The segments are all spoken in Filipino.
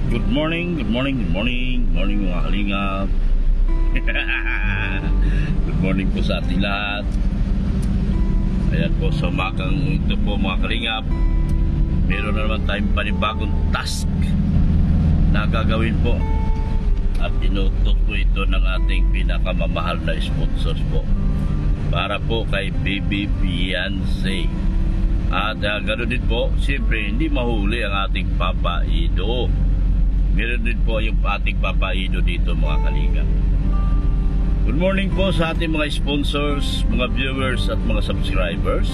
Good morning, good morning, good morning, good morning mga kalingap. Good morning po sa ating lahat. Ayan po, sa umagang ito po mga kalingap, meron na naman tayong panibagong task na gagawin po. At inutos po ito ng ating pinakamamahal na sponsors po, para po kay Baby Beyonce. At ganoon din po, siyempre hindi mahuli ang ating Papa Ido. Meron din po yung ating Papa Ido dito mga kalingap. Good morning po sa ating mga sponsors, mga viewers at mga subscribers.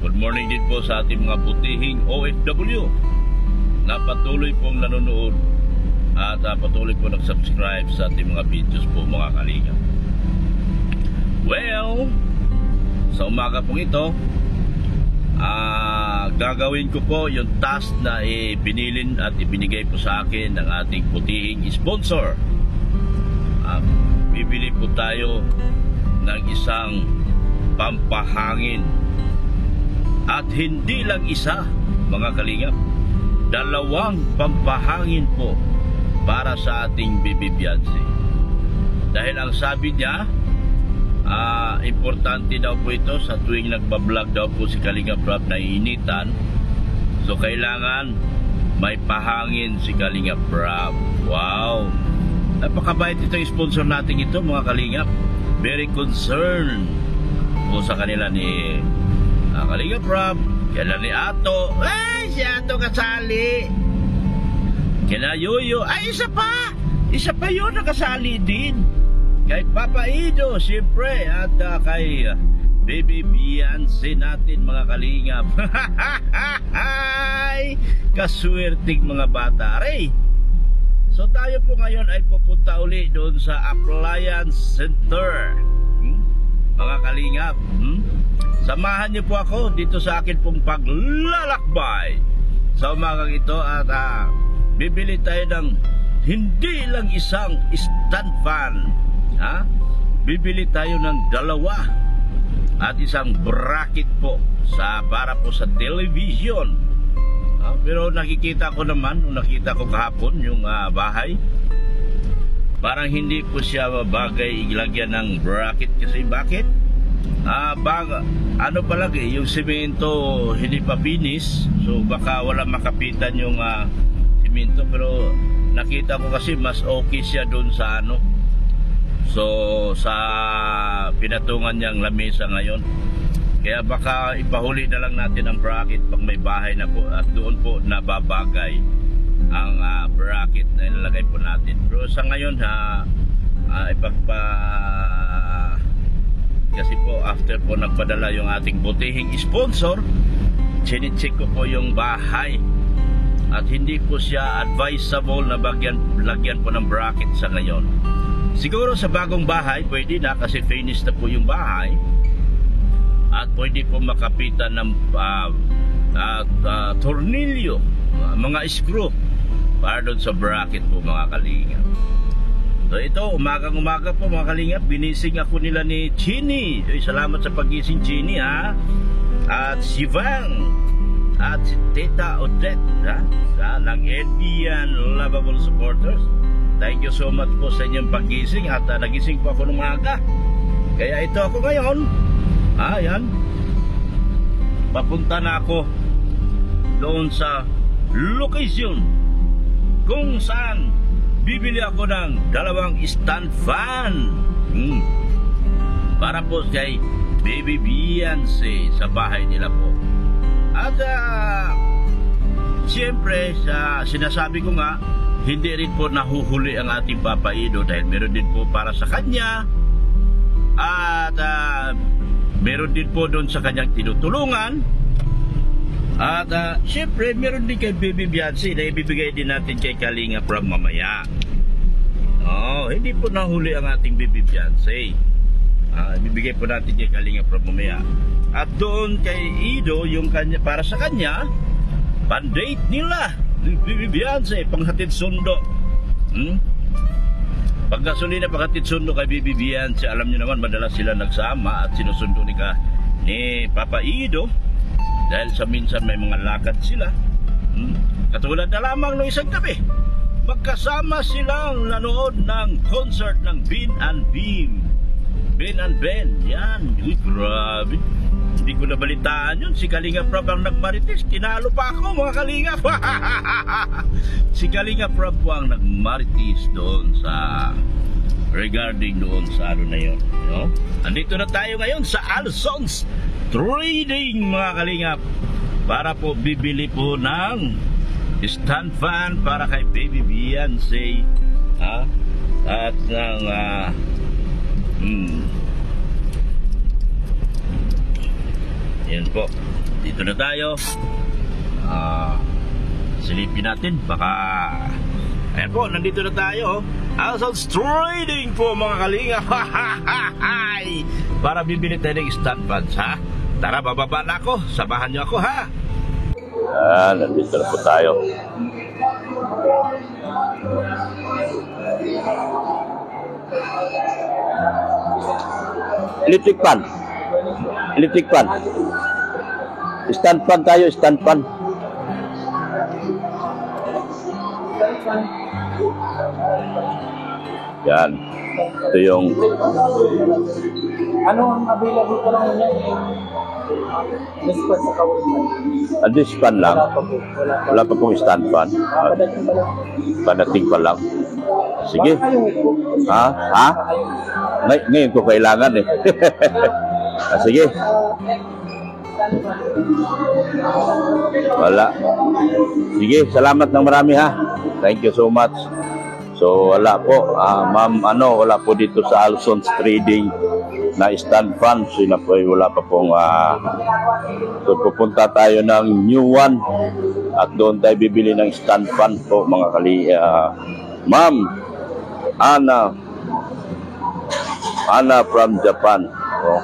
Good morning din po sa ating mga butihing OFW na patuloy pong nanonood at patuloy po nag-subscribe sa ating mga videos po mga kalingap. Well, sa umaga pong ito, gagawin ko po yung task na binilin at ibinigay po sa akin ng ating butihing sponsor. Bibili po tayo ng isang pampahangin, at hindi lang isa mga kalingap, dalawang pampahangin po para sa ating Baby Beyonce. Dahil ang sabi niya, importante daw po ito sa tuwing nagbablog daw po si Kalinga Prab na initan. So kailangan may pahangin si Kalinga Prab. Wow, napakabait ito yung sponsor natin ito mga kalingap. Very concerned po sa kanila ni Kalinga Prab, kailan ni Ato, si Ato kasali, kina Yoyo, isa pa yun nakasali din, kay Papa Ido siyempre, at kay Baby Beyonce natin mga kalingap. Kaswerting mga bata ray. So tayo po ngayon ay pupunta uli doon sa Appliance Center, mga kalingap. Samahan niyo po ako dito sa akin pong paglalakbay sa umagang ito, at bibili tayo ng hindi lang isang stand fan, bibili tayo ng dalawa at isang bracket po para po sa television. Pero nakikita ko naman, nakita ko kahapon yung bahay, parang hindi po siya bagay ilagyan ng bracket. Kasi bakit? Ano palagi, yung semento hindi pa finish, so baka wala makapitan yung semento. Pero nakita ko kasi mas okay siya doon sa sa pinatungan niyang lamesa ngayon. Kaya baka ipahuli na lang natin ang bracket pag may bahay na po, at doon po nababagay ang bracket na ilalagay po natin. Pero sa ngayon kasi po after po nagpadala yung ating butihing sponsor, chine-check ko po yung bahay, at hindi po siya advisable na lagyan po ng bracket sa ngayon. Siguro sa bagong bahay pwede na, kasi finish na po yung bahay, at pwede po makapitan ng tornilyo, mga screw para doon sa bracket po mga kalingap. So ito, umagang-umaga po mga kalingap, binising ako nila ni Chini. Salamat sa pagising Chini at si Vang at si Tita Odette ng LBN Lovable Supporters. Thank you so much po sa inyong pagising, at nagising po ako ng umaga. Kaya ito ako ngayon, yan, papunta na ako doon sa location kung saan bibili ako ng dalawang stand fan para po kay Baby Beyonce sa bahay nila po. At siyempre sinasabi ko nga, hindi rin po nahuhuli ang ating Papa Ido, dahil meron din po para sa kanya, at meron din po doon sa kanyang tinutulungan, at siyempre meron din kay Baby Beyonce na ibibigay din natin kay Kalinga Prab mamaya. Hindi po nahuli ang ating Baby Beyonce, ibibigay po natin kay Kalinga Prab mamaya. At doon kay Ido, yung kanya, para sa kanya, pan-date nila Baby Beyonce, panghatid sundo. Pagkasulina paghatid sundo kay Baby Beyonce, alam niyo naman madalas sila nagsama at sinusundo ni Papa Ido, dahil sa minsan may mga lakad sila. Katulad na lamang ng isang gabi, magkasama silang nanood ng concert ng Ben and Beam. Ben and Ben, yan. Uy, grabe. Hindi ko nabalitaan yun. Si Kalinga Prab ang nagmarites. Tinalo pa ako, mga Kalinga. Si Kalinga Prab po ang nagmarites doon sa regarding doon sa ano na yun. No? Andito na tayo ngayon sa Alsons Trading, mga Kalingap, para po bibili po ng stand fan para kay Baby Beyonce, at ng yan po, dito na tayo. Silipin natin, baka ayan po, nandito na tayo. Alsons Trading po, mga Kalinga. Para bibili tayo ng stand fans, ha? Tara, bababa na ako, samahan niyo ako, ha? Nandito na po tayo. Electric fan. Electric fan. Stand fan tayo, stand fan. Yan. Ito yung... Ano ang available ko lang niya? Dispan sa kawalan. Dispan lang. Wala pa pong stand fan. Padating pa lang. Padating pa lang. Sige. Baka kayong ito. Ha? Ha? Ngayon ko kailangan eh. Sige. Wala. Sige, salamat ng marami, ha. Thank you so much. So wala po, ma'am, wala po dito sa Alsons Trading na stand fan. Sina po, wala pa pong so pupunta tayo ng new one at doon tayo bibili ng stand fan po, mga ma'am Ana from Japan. So,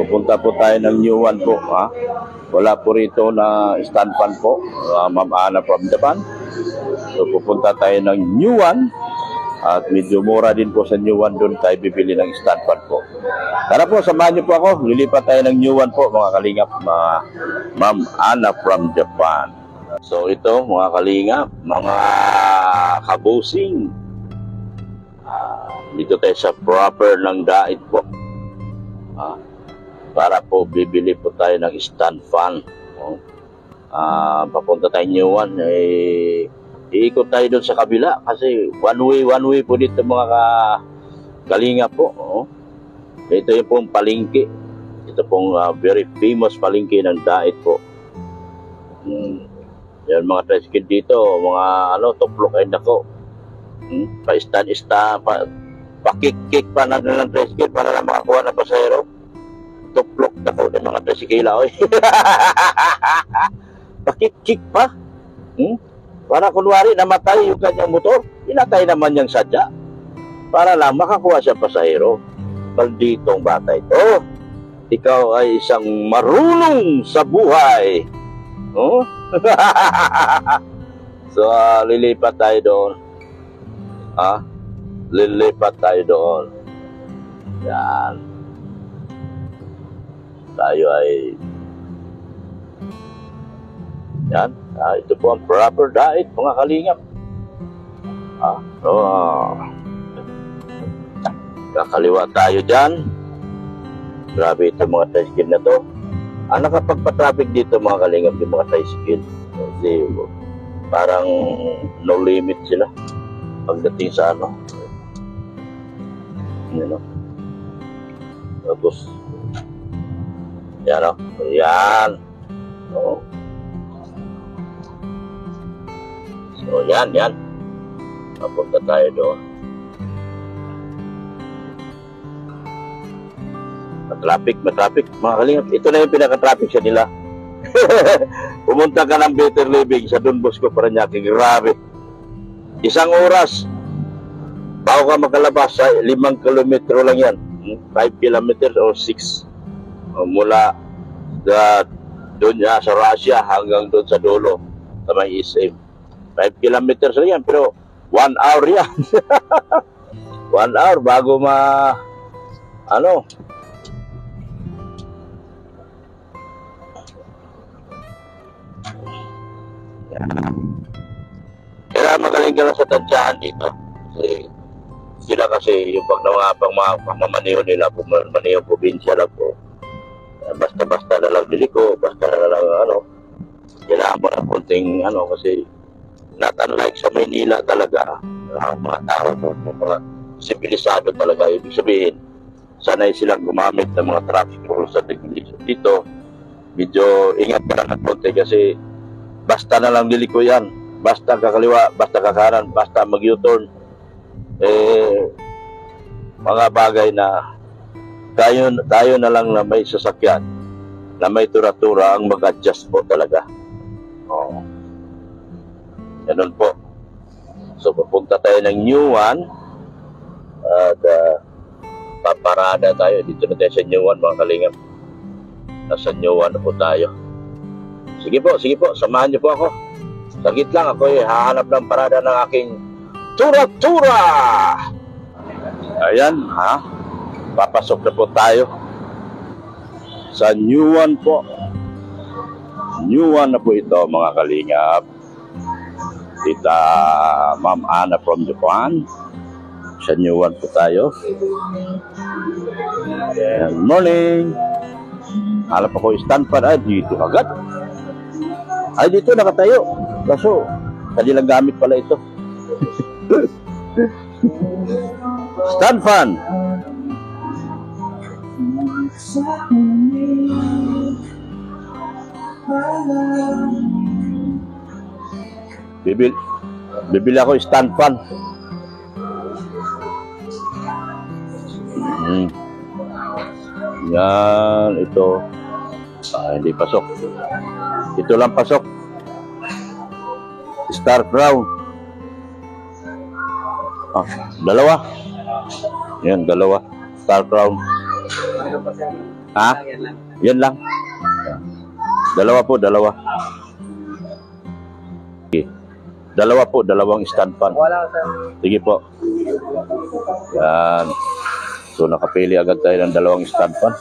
pupunta po tayo ng new one po, ha. Wala po rito na stand fan po, ma'am Ana from Japan. So pupunta tayo ng new one at medyo mura din po sa new one, doon tayo bibili ng stand fan po. Tara po, samahan niyo po ako. Lilipat tayo ng new one po, mga Kalingap, ma'am Ana from Japan. So ito, mga Kalingap, mga kabusing, dito tayo sa proper ng Dait po, para po bibili po tayo ng stand fan. Papunta tayo new one, iikot tayo doon sa kabila kasi one way po dito, mga Kalinga po. Ito yung pong palengke. Ito pong very famous palengke ng Dait po. Yan, mga tricycle dito, mga tuplok ay nako. Pa-kick pa na ng tricycle para na makakuha ng pasahero. Tuplok nako ng mga tricycle, oy. Pa-kick pa. Para kunwari namatay yung kanyang motor, pinatay naman niyang sadya para lang makakuha siya pasahero. Malditong bata ito. Ikaw ay isang marunong sa buhay. So, lilipat tayo doon. Lilipat tayo doon. Yan. Tayo ay... Yan. Ito po ang proper Dait, mga Kalingap. Kakaliwa tayo dyan. Grabe ito, mga tricycle na to. Nakapagpa-traffic dito, mga Kalingap, yung mga tricycle. Kasi parang no limit sila pagdating sa tapos yan, yan. So yan, papunta tayo doon. Matraffic, mga Kalingap. Ito na yung pinaka-traffic sa nila. Pumunta ka ng Better Living sa Don Bosco, Parañaque. Grabe. 1 oras bago ka makalabas, 5 kilometro lang yan. 5 kilometers or 6 mula doon sa Russia hanggang doon sa dulo sa may SM. 5 kilometers lang yan, pero 1 hour yan. 1 hour bago Kaya magaling ka lang sa tansyahan dito. Kasi sila kasi yung mga pagmamaneho nila, pagmamaneho probinsya lang po. Basta-basta na lang diliko, basta na lang kailangan mo ng konting kasi not unlike sa Maynila talaga, mga tao mga sibilisado talaga. Ibig sabihin, sanay silang gumamit ng mga traffic rules at regulation. Dito, medyo ingat pa lang ng konti kasi basta na lang diliko yan. Basta kakaliwa, basta kakanan, basta mag-U-turn. Mga bagay na tayo na lang na may sasakyan, na may tura-tura ang mag-adjust po talaga. Ganun po. So, papunta tayo ng New One at paparada tayo. Dito na tayo sa New One, mga kalingap. Nasa New One na po tayo. Sige po, samahan niyo po ako. Sagit lang ako hahanap ng parada ng aking tura-tura. Ayan, papasok na po tayo sa New One po. New One na po ito, mga kalingap. Tita Ma'am Ana from Japan. Sa New One po tayo. Good morning. Halap ako stand pa dito agad. Ay, dito nakatayo. Kaso, kanilang gamit pala ito. Stand fan. Bibili ako stand fan. Yan, ito. Hindi pasok. Ito lang pasok. Star Crown. Dalawa. Yan, dalawa. Star Crown. Yan lang. Dalawa po, dalawa. Okay. Dalawa po, dalawang stand fan. Sige po. Yan. So, nakapili agad tayo ng dalawang stand fan.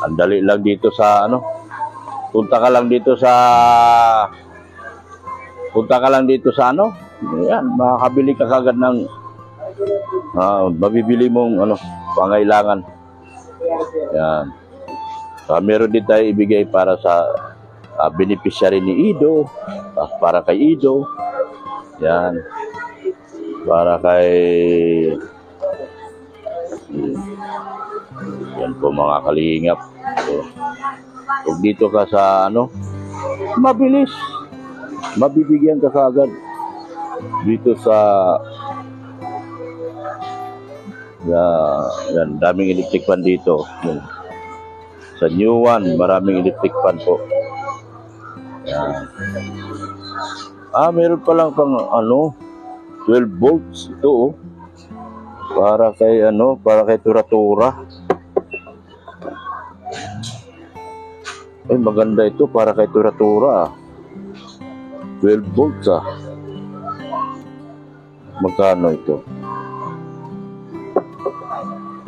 Ang dali lang dito sa punta ka lang dito sa yan, makakabili ka kagad ng mabibili mong pangailangan. Yan. So, meron din tayo ibigay para sa beneficiary ni Ido, para kay Ido. Yan. Para kay yan po, mga kalingap. So, kung dito ka sa mabilis, mabibigyan ka kagad dito sa yan, daming electric fan dito. Yan. Sa New One, maraming electric fan po. Yan. Meron pa lang pang 12 volts ito para kay tura-tura. Maganda ito para kay tura-tura. 12 volts Magkano ito?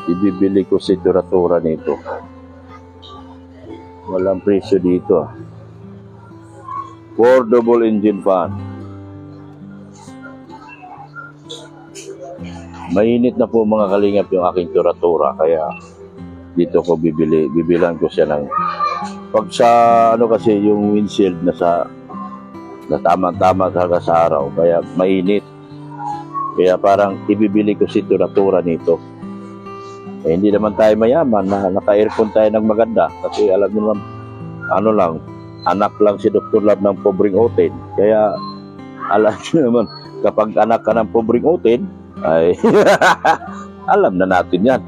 Ibibili ko si tura-tura nito. Walang presyo dito. 4 double engine fan. Mainit na po, mga kalingap, yung aking tura-tura, kaya dito ko bibilan ko siya ng pag sa kasi yung windshield na tama-tama talaga sa araw, kaya mainit. Kaya parang ibibili ko si tura-tura nito. Hindi naman tayo mayaman na naka-aircon tayo ng maganda, kasi alam mo naman, anak lang si Dr. Love ng pobreng otin. Kaya alam nyo naman, kapag anak ka ng pobreng otin, ay alam na natin yan.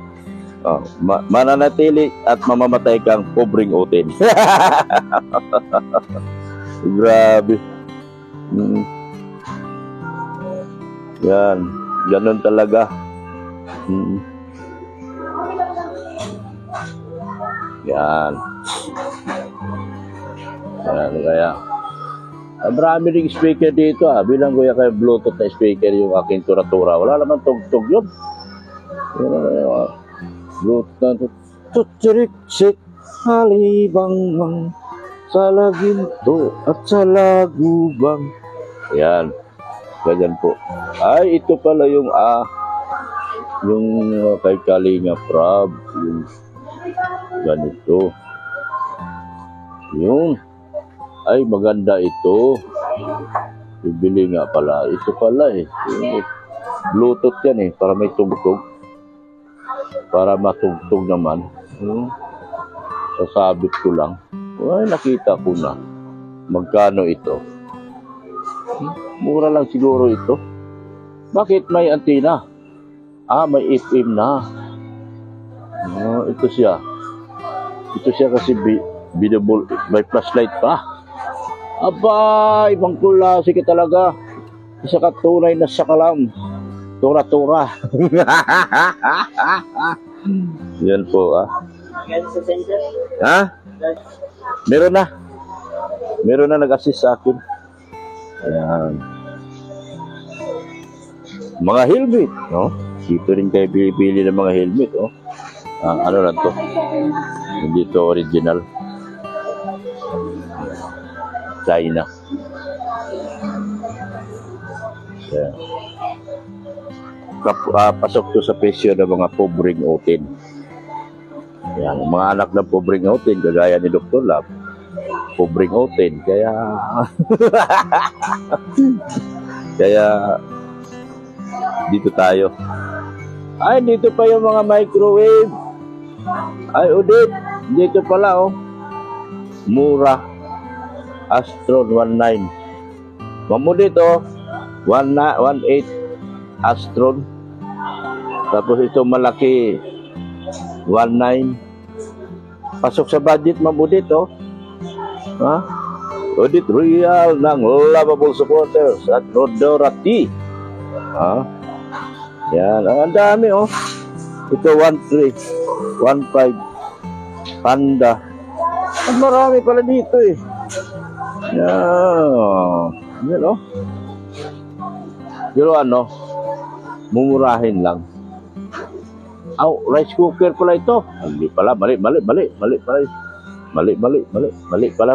Mananatili at mamamatay kang pobreng otin. Grabe. Yan, ganun talaga. Yan. Yan, kaya marami ring speaker dito bilang ko kay Bluetooth na speaker yung aking tura-tura. Wala naman tugtog yun. Bluetooth tuturik-sik halibang sa laginto at sa lagubang. Yan. Ganyan po. Ay, ito pala yung kay Kalinga Prab, yung ganito. Yun. Ay, maganda ito. Bibili nga pala. Ito pala eh. Yung Bluetooth yan eh, para may tugtog. Para matugtog naman. Sasabit ko lang. Ay, nakita ko na. Magkano ito? Mura lang siguro ito. Bakit may antenna? May FM na. Ito siya. Ito siya kasi biddable, may flashlight pa. Aba, ibang klase ka talaga. Isa ka tunay na sakalam. Tura-tura. Yan po, Meron na. Meron na nag-assist sa akin. Ayan. Mga helmet, no? Dito rin kayo pili ng mga helmet, oh. Ano lang to? Hindi to original. China. Ayan. Pasok to sa presyo ng mga pobreng otin. Ayan, mga anak ng pobreng otin, kagaya ni Dr. Lab. Pobreng otin, kaya dito tayo. Ay, dito pa yung mga microwave. Ay, Udit, dito pala, oh. Mura. Astron 19. Mamudit, oh. 18 Astron. Tapos ito malaki 19. Pasok sa budget, Mamudit, oh. Audit real ng lovable supporters at Rodora T. Yan, ang dami, oh. Ito 13, 15, Panda. At marami pala dito eh. Yan, oh. Pero mumurahin lang. Rice cooker pala ito. Hindi pala, mali pala,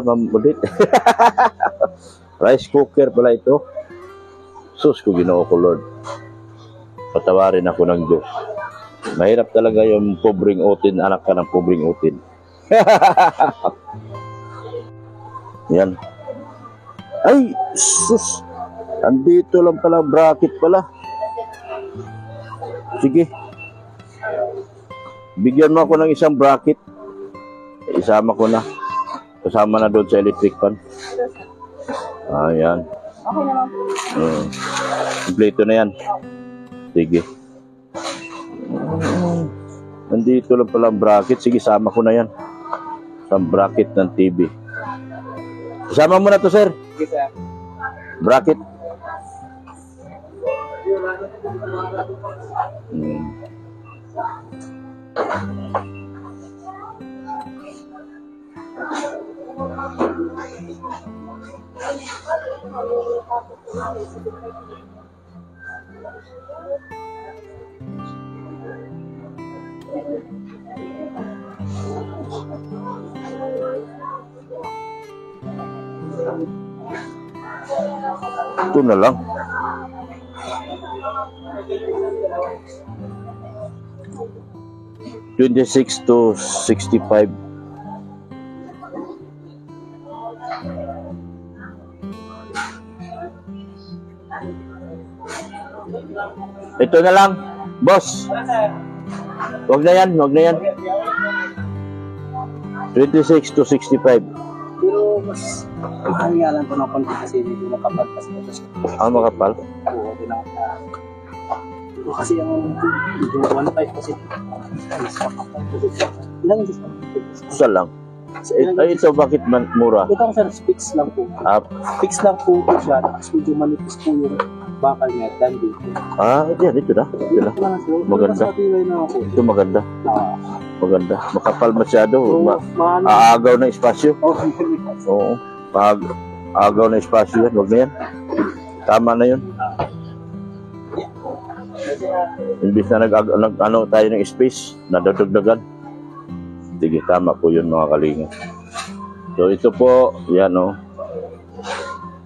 Mamudit. Rice cooker pala ito. Sus ko, Ginoo ko, Lord. Patawarin ako ng Diyos. Mahirap talaga yung pobreng otin, anak ka ng pobreng otin. Yan. Ay, sus. Andito lang pala, bracket pala. Sige. Bigyan mo ako ng isang bracket. Isama ko na. Kasama na doon sa electric fan. Ayan. Okay naman. Kompleto na yan. Sige. Nandito lang pala ang bracket. Sige, sama ko na yan. Isang bracket ng TV. Isama mo na to, sir. Sige, sir. Bracket. Ito na lang. $26 to $65. Ito na lang, boss. Wag na yan. 26 to 65. Pero mas kahangalan ko ng konti kasi medyo makapal kasi ito siya. Makapal? Oo, pinaka. Ito kasi yung 1.5 kasi. Ilang yung discount? Isa lang. Ay, ito bakit mura? Ito ang sir, fix lang po. Fix lang po siya. Tapos medyo manipis po yung bakal niya. Dan dito. Yan, ito na. Maganda. Ito maganda. Maganda. Makapal masyado. Aagaw ng espasyo. Oo. Aagaw ng espasyo yan. Huwag na yan. Tama na yun. Imbis na nag-ano tayo ng space, nadadagdagan. Sige, tama po yun mga kalinga. So ito po, yan o.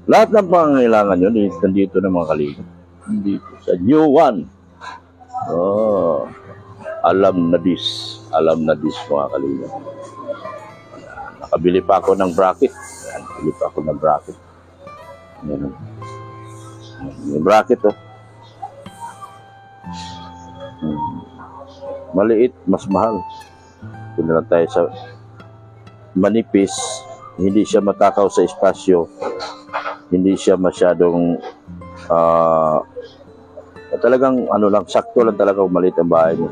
Lahat ng pangangailangan yun, nandito na mga kalingap. Dito sa New One. Oh, alam na this mga kalingap. Nakabili pa ako ng bracket. Nakabili pa ako ng bracket. Yan. Yung bracket, oh. Maliit, mas mahal. Kung na lang tayo sa manipis, hindi siya matakaw sa espasyo, hindi siya masyadong talagang ano lang, sakto lang talaga kung maliit ang bahay mo.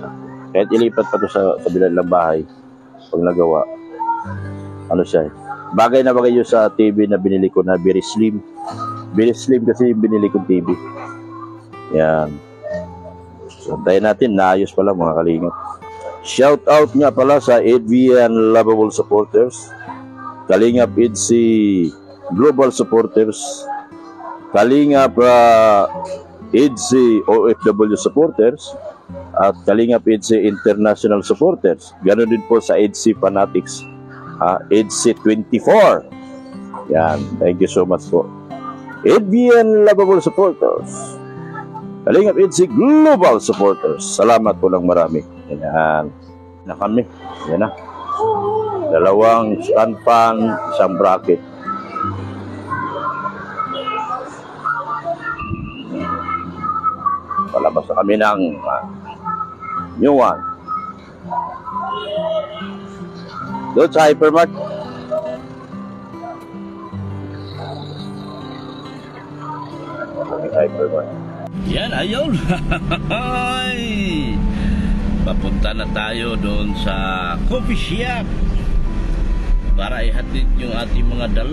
Kahit ilipat pa to sa kabilang bahay, pag nagawa, ano siya, bagay na bagay yun sa TV na binili ko na very slim kasi yung binili kong TV. Yan. So, tayo natin, naayos pala mga kalingap. Shout out nga pala sa ADVN Lovable Supporters, Kalingap EDSI Global Supporters, Kalingap EDSI OFW Supporters, at Kalingap EDSI International Supporters. Ganon din po sa EDSI Fanatics, EDSI 24. Yan, thank you so much po. ADVN Lovable Supporters, Kalingap EDSI Global Supporters, salamat po ng marami. Yan na kami. Yan na. 2 stand fan, 1 bracket. Palabas na kami ng New One. Doon sa Hypermart. Hypermart. Yan, ayun. Papunta na tayo doon sa coffee shop para ihatid yung ating mga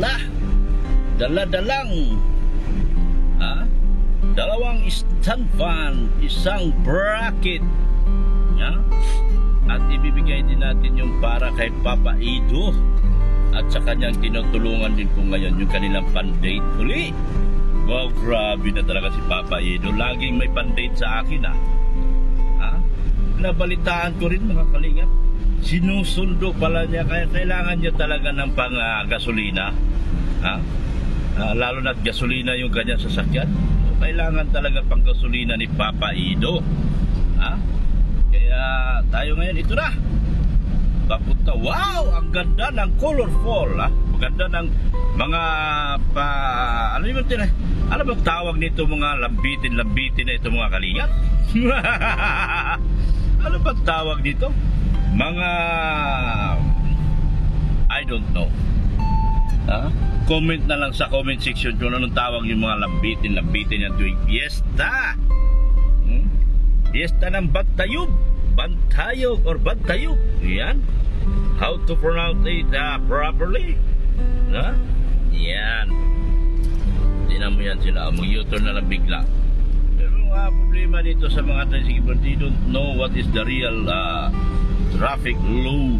dala-dalang 2 stand fan, 1 bracket, at ibibigay din natin yung para kay Papa Ido at sa kanyang tinutulungan din po ngayon yung kanilang pan-date huli. Wow, grabe na talaga si Papa Ido, laging may pan-date sa akin. Nabalitaan ko rin mga kalingap, sinusundo pala niya, kaya kailangan niya talaga ng pang-gasolina, lalo na't gasolina yung kanyang sasakyan, so, kailangan talaga pang-gasolina ni Papa Ido, kaya tayo ngayon, ito na papunta. Wow, ang ganda ng colorful, maganda ng mga ano yung ano bang tawag nito, mga lambitin na ito mga kalingap. Ano ba tawag dito? Mga I don't know. Comment na lang sa comment section kung anong tawag yung mga lambitin na tuwing fiesta. Fiesta ng Bantayog or Bantayog. Yan. How to pronounce it properly? Yan. Tingnan mo yan sila. Mag-U-turn na lang bigla. Problema dito sa mga tricycle, they don't know what is the real traffic load.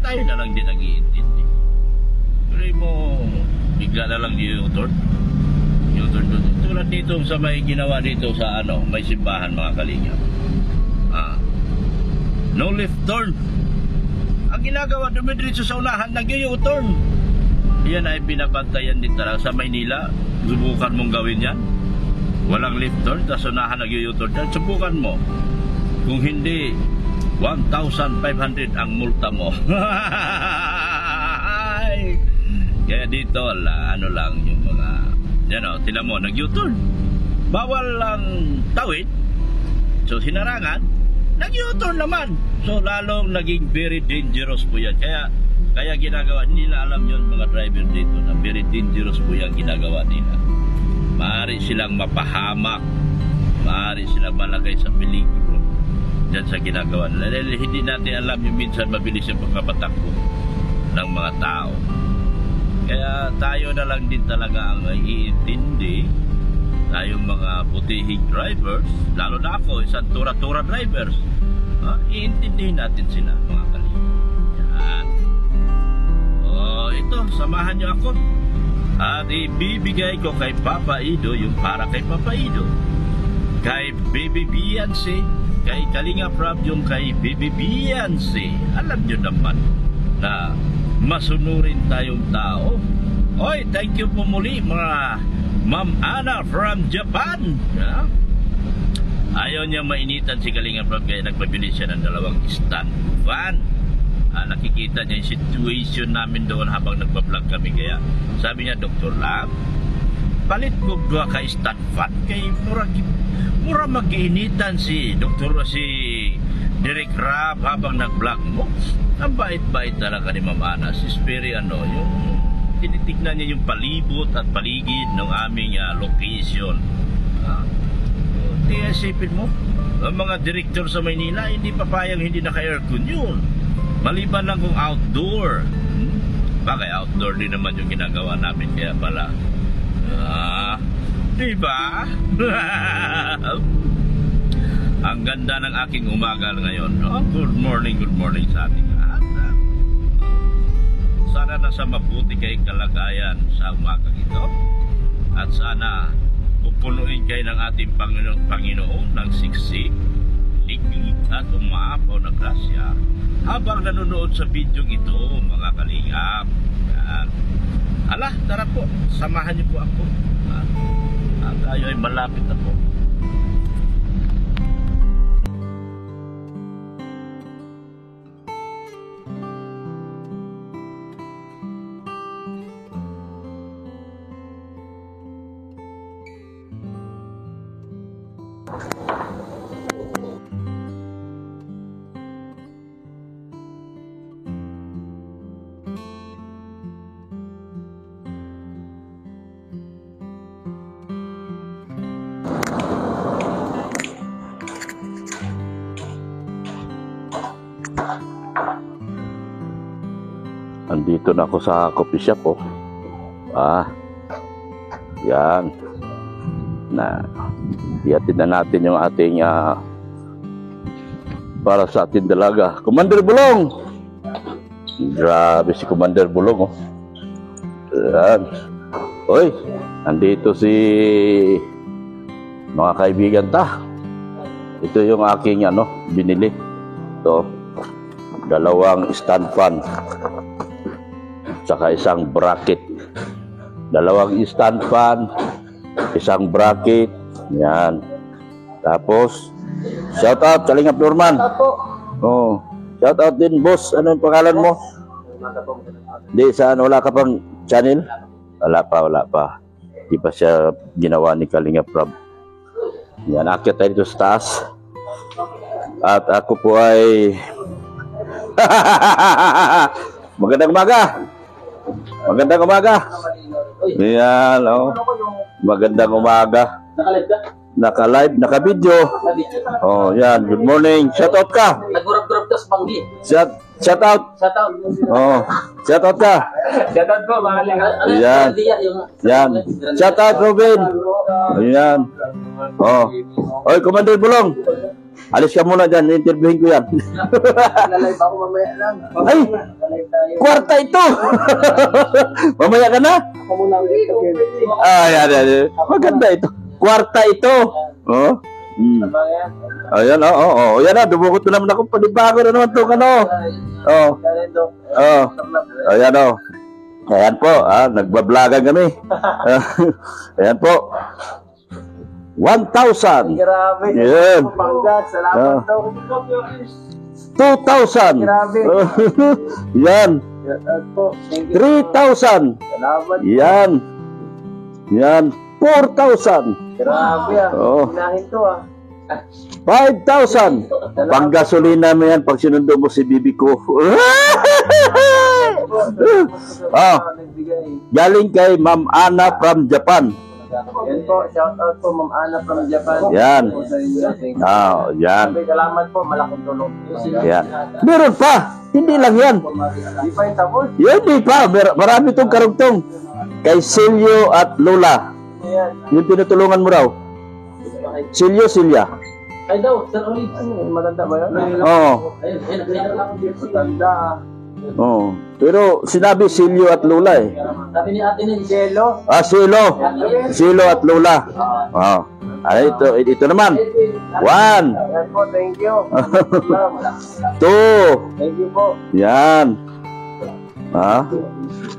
Tayo na lang din nag-iintindi. Pero mo bigla na lang U-turn doon. Tulad dito sa may ginawa dito sa may simbahan mga kalingap, no left turn ang ginagawa, dumidiretso sa unahan, nag-U-turn. Yan ay binabantayan din talaga sa Maynila. Subukan mong gawin yan, walang left turn, tapos unahan nag-U-turn dyan, subukan mo. Kung hindi, 1,500 ang multa mo. Kaya dito, ano lang yung mga, tinan mo, nag-U-turn. Bawal lang tawid, so hinarangan, nag-U-turn naman. So lalong naging very dangerous po yan. Kaya ginagawa, hindi na alam yun mga driver dito na very dangerous po yung ginagawa nila. Maaari silang mapahamak, maaari silang malagay sa peligro dyan sa ginagawa nila. Dahil hindi natin alam yung minsan mabilis yung pagkapatakbo ng mga tao. Kaya tayo na lang din talaga ang iintindi, tayong mga butihing drivers, lalo na ako, isang tura-tura drivers, iintindihin natin sila mga kalingap. Yan. Ito, samahan nyo ako at ibibigay ko kay Papa Ido yung para kay Papa Ido, kay Baby Beyonce, kay Kalingap Rob yung kay Baby Beyonce. Alam nyo naman na masunurin tayong tao, Oy, thank you po muli mga Ma'am Ana from Japan. Ayaw niya mainitan si Kalinga Prab kaya nagpabili siya ng 2 stand fan. Nakikita niya yung situation namin doon habang nagpa-vlog kami. Kaya sabi niya, Dr. Lab, palit ko 2 ka stand fan kay mura mag-iinitan si Derek Rab habang nag-vlog mo. Ang bait-bait talaga ni Ma'am Ana. Si Spiri yung tinitignan niya yung palibot at paligid ng aming location. Isipin mo, ang mga direktor sa Maynila hindi papayang hindi naka-aircon yun. Maliban lang kung outdoor. Bakit outdoor din naman yung ginagawa namin, kaya pala diba? Ang ganda ng aking umaga ngayon. Good morning sa ating lahat. Sana nasa mabuti kayong kalagayan sa umaga ito. At sana pupunuin kayo ng ating Panginoon ng siksik, liglig at umaapaw na grasya habang nanonood sa video ito, mga kalingap. Yan. Tara po, samahan niyo po ako. Tayo ay malapit na po. Andito na ako sa coffee shop, oh. Yan. Ihatid na natin yung ating para sa ating dalaga. Commander Bulong! Grabe si Commander Bulong, oh. Yan. Oy, andito si mga kaibigan ta. Ito yung aking binili. Ito, 2 stand fan. Saka 1 bracket. 2 stand fan, 1 bracket. Yan. Tapos, shout out Kalingap Norman. Oh, shout out din, boss. Ano yung pangalan mo? Di, saan? Wala ka pang channel? Wala pa. Di pa siya ginawa ni Kalingap Rob. Yan, akit tayo dito sa taas. At ako po ay magandang umaga. Yan, oh. Magandang umaga. Naka-live, naka-video. Oh, yan. Good morning. Shout out ka. Nagurap-gurap tas banggi. Shout out. Oh, shout out ka. Shout out po, mga Yan. Yan. Shout out, Robin. Ayan. Oh. Oy, Commander Bulong. Alis ka muna dyan, interviewin ko yan. Nalive ako mamaya lang. Ay, kwarta ito. Mamaya ka na? Ako muna ulit. Yan. Maganda ito. Kwarta ito. Oh. Ayan, oh. Yan na, dumukot na naman ako. Panibago na naman itong Oh. Ayan, oh. Ayan po, nagbablagan kami. Ayan po. 1,000. Grabe. Yan. Panggat, salamat daw. 2,000. Grabe. Yan. Shout out po. Thank you. 3,000. Salamat. Yan. 4,000. Grabe Oh. Hinahin to 5,000. Panggasolina mo yan pag sinundo mo si bibi ko. Galing kay Ma'am Ana from Japan. Yan po, shout out po Ma'am Ana from Japan. Yan. Yan. Salamat po, malaking tulong. Yan. Meron pa. Hindi lang yan. Di pa yung tapos? Yan, di pa. Marami itong karugtong. Kay Silio at Lola. Yan. Yung tinutulungan mo raw. Silya. Ay daw, Sir Oli. Maganda ba yun? Oo. Maganda. Oo. Pero sinabi Silyo at Lola eh. Sabi ni ate ni Jello. Silo at Lola. Oo. Ito naman. 1. Yan po, thank you. 2. Thank you po. Yan. Ha?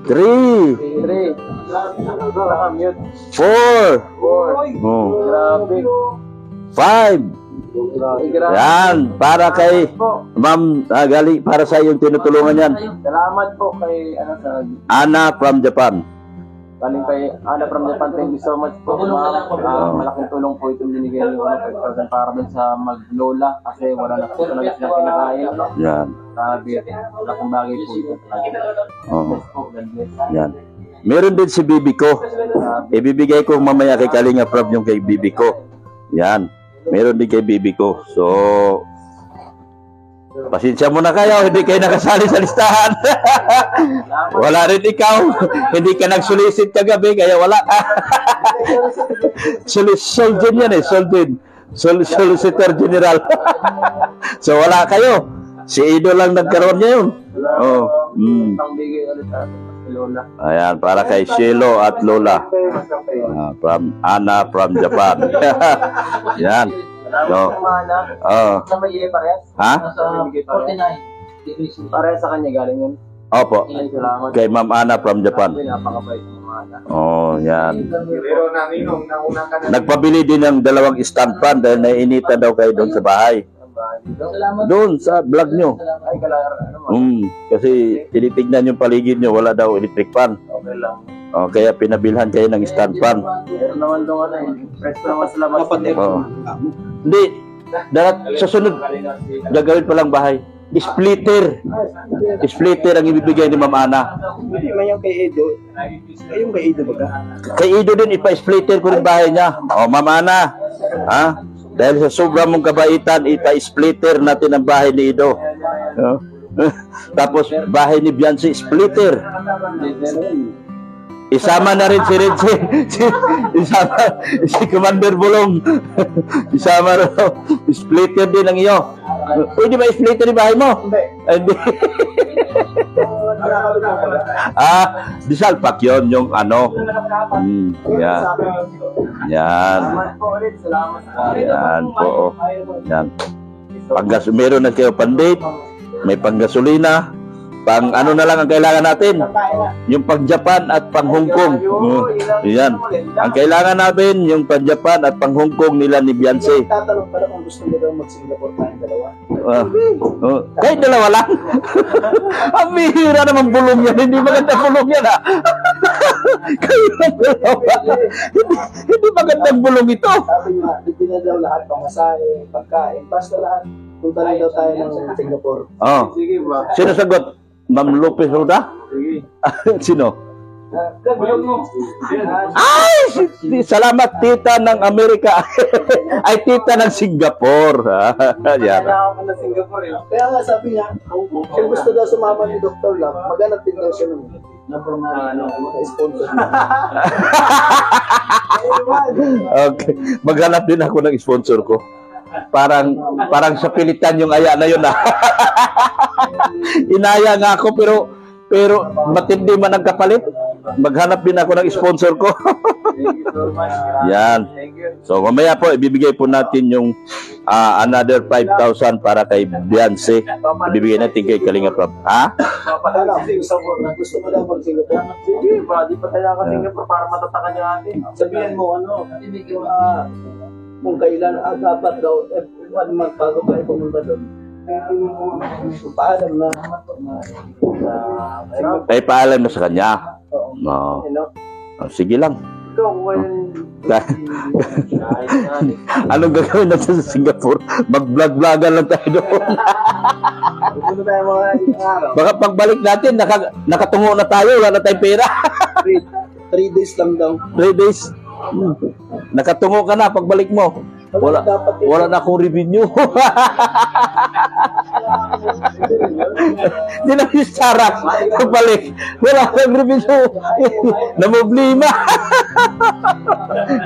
3, 3. Naka-mute. 4, 4. oh, Grabe. 5. Grabe. Yan, para kay Po. Ma'am, galing para sa yung tinutulungan yan. Salamat po kay sa Ana from Japan. galing kay Ana from Japan. Thank you so much po. Malaking tulong po itong binigay niyo 5,000 para din sa maglola kasi wala na po talaga silang kinakain. Yan. Grabe. Malaking bagay po ito. Oh, Bless po. God bless. yan. Meron din si Bibi ko. Ibibigay ko mamaya kay Kalinga Prab yung kay Bibi ko. Yan. Meron din kay Bibi ko. So, pasensya mo na kayo, hindi kayo nakasali sa listahan. Wala rin ikaw. Hindi ka nagsulisit kagabi, kaya wala ka. Soldin yan eh, soldin. Solicitor General. So wala kayo. Si Ido lang nagkaroon niya yun. Oh. Pangbigay ulit sa Lola. Ayan, para kay Shelo at Lola. From Ana from Japan. Yan. So, Sa may parehas? ha? Sa 49. Parehas sa kanya galing yun. Opo. Ay, salamat. Kay Ma'am Ana from Japan. Napakabait ng mga anak. Oh, yan. Pero naninong, nauna ka na. Nagpabili din ng 2 stand fan dahil naiinita daw kayo doon sa bahay. Salamat. Doon sa vlog nyo. Ay, kalara. Ano mo? Kasi tinitignan yung paligid nyo, wala daw electric fan. Okay lang. Oh, kaya pinabilhan kayo ng stand fan. Meron naman doon Press ko naman salamat. Oh. Hindi. Sa sunod, gagawin pa lang bahay. Splitter. Splitter ang ibibigay ni Ma'am Ana. Hindi man yung kay Edo. Ay, yung kay Edo ba ka? Kay Ido din, ipa-splitter ko rin bahay niya. O, Ma'am Ana. Ha? Dahil sa sobrang mong kabaitan, ipa-splitter natin ang bahay ni Ido. Oh. Tapos, bahay ni Biancy, splitter. Isama na rin si Rinse. Isama si Commander Bulong. Isama na. Splitter din ang iyo. Pwede ba splitter yung bahay mo? Hindi. Disalpak yun, yung ano. Yan. Yan. Yan po. Yan. Meron na kayo pandate, may panggasolina, pang ano na lang ang kailangan natin, yung pang Japan at pang Hong Kong. Yan. Ang kailangan natin yung pang Japan at pang Hong Kong nila ni Beyonce. Tatanong pala kung gusto mo daw mag-Singapore tayong dalawa. Kahit dalawa lang. Ang bihira naman bulong yan. Hindi maganda bulong yan, ha? Kayo lang dalawa. Hindi magandang bulong ito. Sabi nga, hindi na daw lahat pamasahe, pagkain, basta lahat. Punta lang daw tayo ng Singapore. Oh. Sige ba? Sino sagot? Ma'am Lopez Roda? Sige. Sino? Bulog mo. Ay! Salamat, tita ng Amerika. Ay, tita ng Singapore. Yan. Kailangan mo na Singapore eh. Kaya nga sabi niya, kung gusto daw sumama ni Dr. Lam, maghanap din daw siya ng sponsor. Okay. Maghanap din ako ng sponsor ko. Parang sa pilitan yung aya na yun, ha. Inaya nga ako pero matindi man ang kapalit. Maghanap din ako ng sponsor ko. Thank you so much. Yan. Thank you. So mamaya po ibibigay po natin yung another 5,000 para kay Beyonce. Ibibigay natin kay Kalinga Prab. Ha? Gusto mo daw mag-Singapore? Sige ba? Di pa tayo Singapore para matatakan niya natin. Sabihan mo, kung kailan, dapat daw, 1 month bago tayo pumunta doon. Paalam na. Ay, paalam na sa kanya. No. Sige lang. Ikaw, kung Anong gagawin natin sa Singapore? Mag-vlog-vlogan lang tayo doon. Gusto tayo mga araw. Baka pagbalik natin, nakatungo na tayo, wala na tayong pera. 3 days lang daw. 3 days. Nakatungo ka na pagbalik mo. Wala na akong revenue. Hindi na yung sarap. Pagbalik. Wala akong revenue. Namoblima.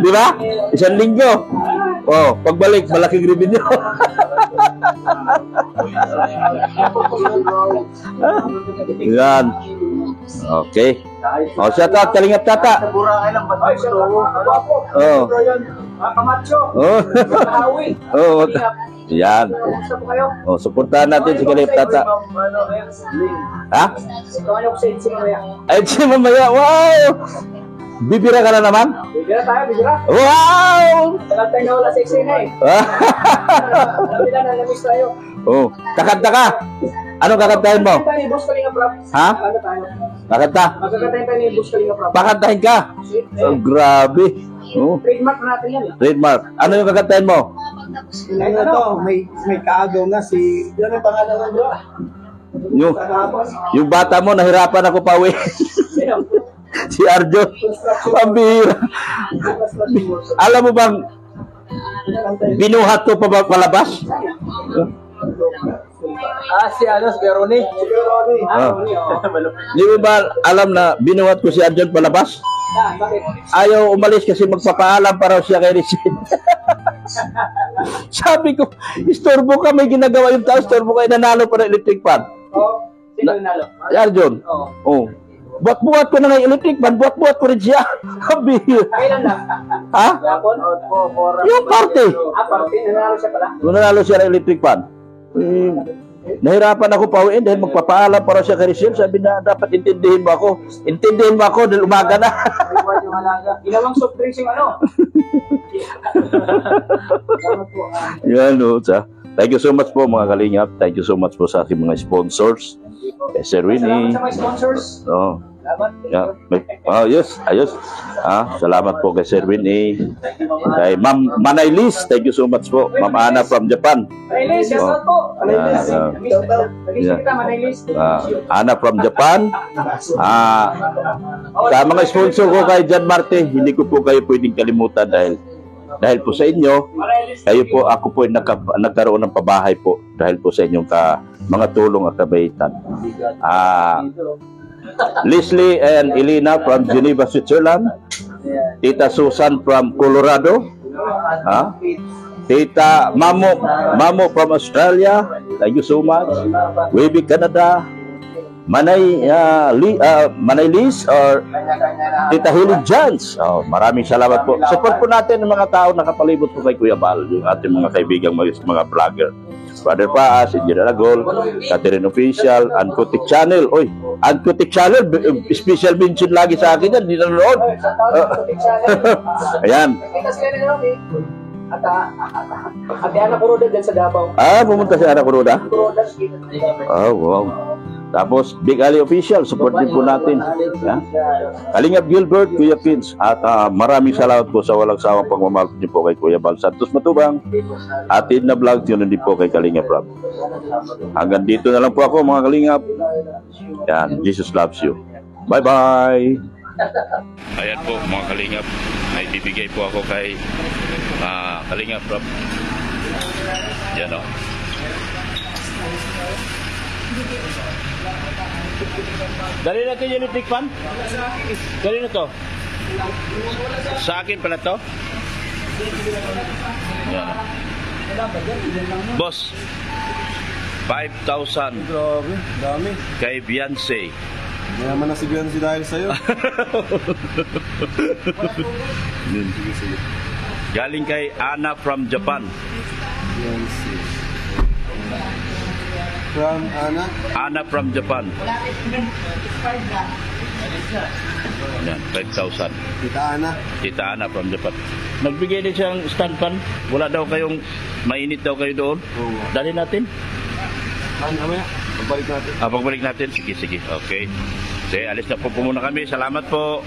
Di ba? 1 linggo. Oh, pagbalik, malaking revenue. Yan. Okay. O, shout out, Kalingap Tata. Burakay lang ba? Ay, siya Oh. Kamacho. Oh. Kahawi. Oh. Yan. Gusto po kayo? Oh, suportahan natin si Kalingap Tata. Ha? Kawala ko sa Itzy mamaya. Ay, si mamaya. Wow! Bibira ka na naman? Bibira tayo, bibira. Wow! Tagal tayo nawala sa Itzy na eh. Alam nila na namiss tayo. Oh, kakanta ka. Anong kakantahin mo? Kakanta ni Boss Kalinga Prab. Ha? Kakanta tayo. Kakanta? Magkakanta tayo ni Boss Kalinga Prab. Pakantahin ka. Oh, grabe. Oh, Trademark na natin yan eh. trademark. Ano yung kakantahin mo? Ano to? May kaagaw na si... Yan ang pangalan ng bro. Yung bata mo, nahirapan ako pa uwi. Si Arjo. Pambira. Alam mo bang binuhat ko pa ba palabas? Si ano, si Veroni. Ah. Di mo ba alam na binuhat ko si Arjo palabas? Bakit? Ayaw umalis kasi magpapaalam para siya kay Rizal. Sabi ko, istorbo ka, may ginagawa yung tao, istorbo ka, nanalo pa ng electric fan. Oo. Sino nanalo? Si Arjon. Oo. Oh. Buat-buat ko na ng electric fan, buat-buat ko rin siya. Sabi, Kailan lang? ha? Yapon? Yung party. Party. Nanalo siya pala. Kung nanalo siya ng electric fan. Nahirapan ako pauwiin dahil magpapaalam para siya kay Rizal. Sabi na, dapat intindihin mo ako. Intindihin mo ako dahil umaga na. Iwan yung halaga. Ginawang soft drinks yung ano. Yan, no, thank you so much po mga kalingap. Thank you so much po sa aking mga sponsors. Sir Salamat Winnie. sa mga sponsors. Oh, Salamat. yeah. Ayos. Salamat po kay Sir Winnie. Kay Ma'am Manay Liz. Thank you so much po. Ma'am Ana from Japan. Manaylis, shout out po. Manaylis. Yeah, Namiss yeah. kita, Manaylis. Ana from Japan. Sa mga sponsor ko kay John Marte, hindi ko po kayo pwedeng kalimutan dahil po sa inyo, kayo po, ako po ay nagkaroon ng pabahay po dahil po sa inyong mga tulong at kabaitan. Leslie and Elena from Geneva, Switzerland. Tita Susan from Colorado. Tita Mamo from Australia. Thank you so much. Webby, Canada. Manay Liz or Tita Hilly Jans. Oh, maraming salamat po. Support po natin ang mga tao nakapalibot po kay Kuya Bal, yung ating mga kaibigang mga vlogger. Brother Paas, Engineer Agol, Catherine Official, Ancotic Channel. Oy, Ancotic Channel, special mention lagi sa akin yan, hindi nanonood. Ayan. Kita sila na naman eh. At Ana Kuroda din sa Davao. Pumunta si Ana Kuroda. Kuroda. Oh, wow. Tapos, Big Ali Official, support din po natin. Yeah. Kalingap Gilbert, Kuya Kins, at maraming salamat po sa walang sawang pagmamahal niyo po kay Kuya Bal Santos Matubang. Atin na vlog, yun din po kay Kalingap Rob. Hanggang dito na lang po ako mga Kalingap. Yan, Jesus loves you. Bye-bye! Ayan po mga Kalingap, may bibigay po ako kay Kalingap Rob. Yan o. Dali natin yung electric fan? Dali na to? Sa akin pala to? Yan. Boss, 5,000 Grabe, dami. kay Beyonce. Hindi naman nasigayan si dahil sa'yo. Galing kay Ana from Japan. Beyonce. From Ana. Ana from Japan. Yan, 5,000. Kita Ana. Tita Ana from Japan. Nagbigay din siyang stand fan. Wala daw kayong, mainit daw kayo doon. Oo. Dali natin. Mamaya, pagbalik natin. Pagbalik natin. Sige. Okay. Sige, alis na po muna kami. Salamat po.